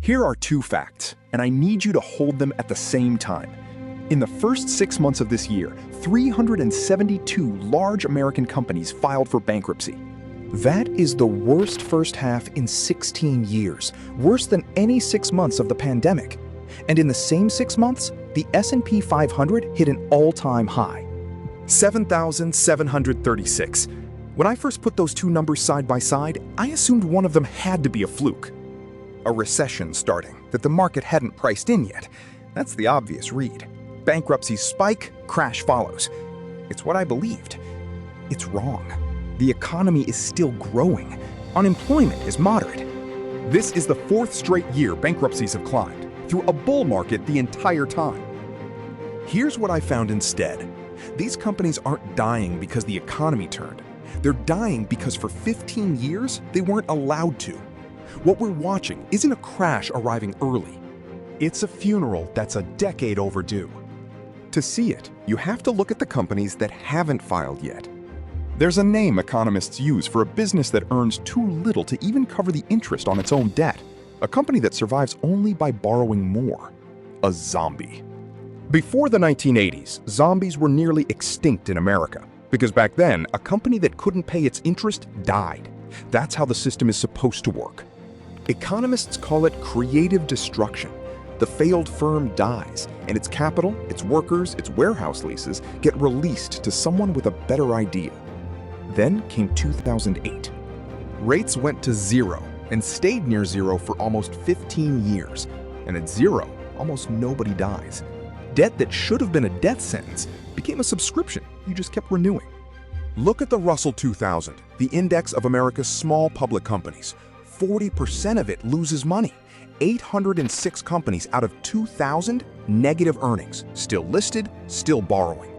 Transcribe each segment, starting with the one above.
Here are two facts, and I need you to hold them at the same time. In the first 6 months of this year, 372 large American companies filed for bankruptcy. That is the worst first half in 16 years, worse than any 6 months of the pandemic. And in the same 6 months, the S&P 500 hit an all-time high, 7,736. When I first put those two numbers side by side, I assumed one of them had to be a fluke. A recession starting that the market hadn't priced in yet. That's the obvious read. Bankruptcies spike, crash follows. It's what I believed. It's wrong. The economy is still growing. Unemployment is moderate. This is the 4th straight year bankruptcies have climbed, through a bull market the entire time. Here's what I found instead. These companies aren't dying because the economy turned. They're dying because for 15 years, they weren't allowed to. What we're watching isn't a crash arriving early. It's a funeral that's a decade overdue. To see it, you have to look at the companies that haven't filed yet. There's a name economists use for a business that earns too little to even cover the interest on its own debt. A company that survives only by borrowing more. A zombie. Before the 1980s, zombies were nearly extinct in America, because back then, a company that couldn't pay its interest died. That's how the system is supposed to work. Economists call it creative destruction. The failed firm dies, and its capital, its workers, its warehouse leases get released to someone with a better idea. Then came 2008. Rates went to zero and stayed near zero for almost 15 years. And at zero, almost nobody dies. Debt that should have been a death sentence became a subscription you just kept renewing. Look at the Russell 2000, the index of America's small public companies. 40% of it loses money. 806 companies out of 2,000 negative earnings, still listed, still borrowing.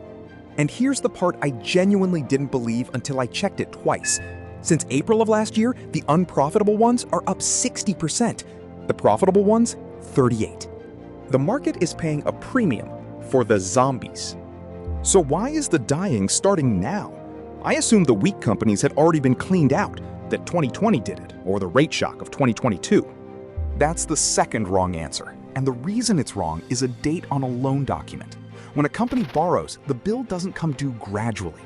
And here's the part I genuinely didn't believe until I checked it twice. Since April of last year, the unprofitable ones are up 60%. The profitable ones, 38%. The market is paying a premium for the zombies. So why is the dying starting now? I assumed the weak companies had already been cleaned out, that 2020 did it, or the rate shock of 2022. That's the second wrong answer, and the reason it's wrong is a date on a loan document. When a company borrows, the bill doesn't come due gradually.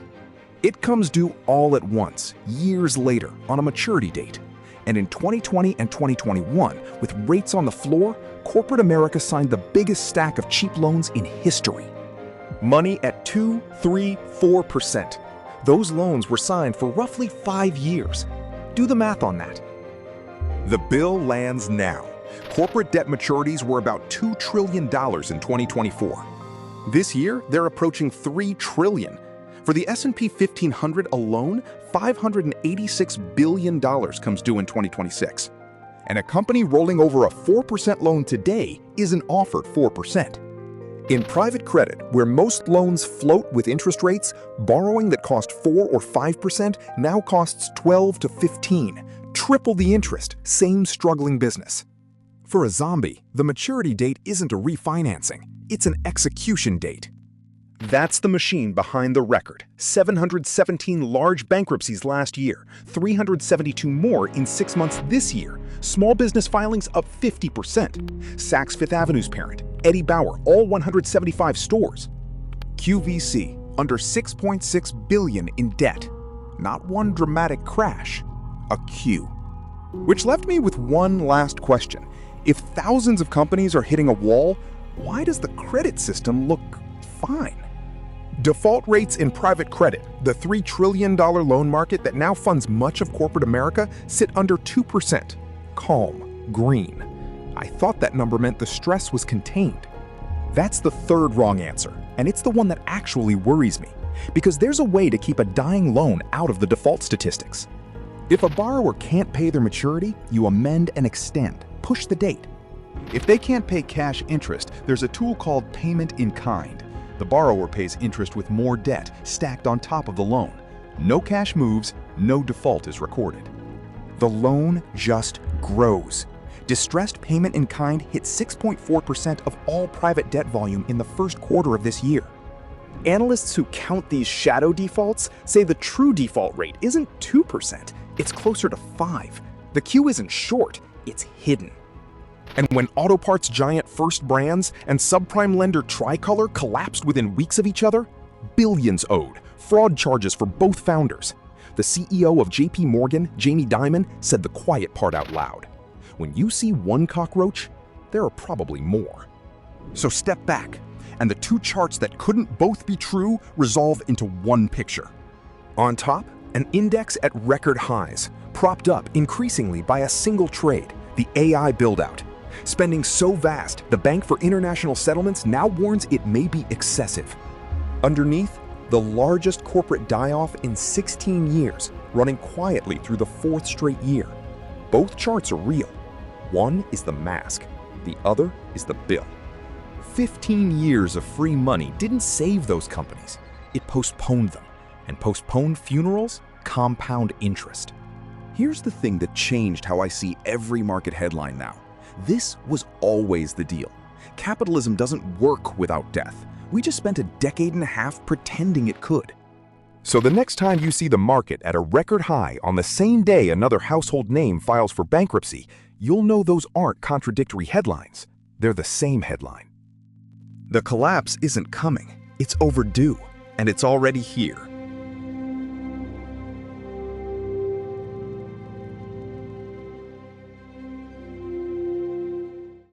It comes due all at once, years later, on a maturity date. And in 2020 and 2021, with rates on the floor, corporate America signed the biggest stack of cheap loans in history. Money at 2, 3, 4%. Those loans were signed for roughly 5 years. Do the math on that. The bill lands now. Corporate debt maturities were about $2 trillion in 2024. This year, they're approaching $3 trillion. For the S&P 1500 alone, $586 billion comes due in 2026. And a company rolling over a 4% loan today isn't offered 4%. In private credit, where most loans float with interest rates, borrowing that cost 4 or 5% now costs 12 to 15. Triple the interest, same struggling business. For a zombie, the maturity date isn't a refinancing, it's an execution date. That's the machine behind the record. 717 large bankruptcies last year, 372 more in 6 months this year. Small business filings up 50%. Saks Fifth Avenue's parent, Eddie Bauer, all 175 stores. QVC, under $6.6 billion in debt. Not one dramatic crash, a Q. Which left me with one last question. If thousands of companies are hitting a wall, why does the credit system look fine? Default rates in private credit, the $3 trillion loan market that now funds much of corporate America, sit under 2%. Calm, green. I thought that number meant the stress was contained. That's the third wrong answer, and it's the one that actually worries me, because there's a way to keep a dying loan out of the default statistics. If a borrower can't pay their maturity, you amend and extend, push the date. If they can't pay cash interest, there's a tool called payment in kind. The borrower pays interest with more debt stacked on top of the loan. No cash moves, no default is recorded. The loan just grows. Distressed payment in kind hit 6.4% of all private debt volume in the first quarter of this year. Analysts who count these shadow defaults say the true default rate isn't 2%, it's closer to 5%. The Q isn't short, it's hidden. And when auto parts giant First Brands and subprime lender Tricolor collapsed within weeks of each other, billions owed, fraud charges for both founders. The CEO of JP Morgan, Jamie Dimon, said the quiet part out loud. When you see one cockroach, there are probably more. So step back, and the two charts that couldn't both be true resolve into one picture. On top, an index at record highs, propped up increasingly by a single trade, the AI buildout. Spending so vast, the Bank for International Settlements now warns it may be excessive. Underneath, the largest corporate die-off in 16 years, running quietly through the fourth straight year. Both charts are real. One is the mask, the other is the bill. 15 years of free money didn't save those companies. It postponed them, and postponed funerals compound interest. Here's the thing that changed how I see every market headline now. This was always the deal. Capitalism doesn't work without death. We just spent a decade and a half pretending it could. So the next time you see the market at a record high on the same day another household name files for bankruptcy, you'll know those aren't contradictory headlines. They're the same headline. The collapse isn't coming. It's overdue, and it's already here.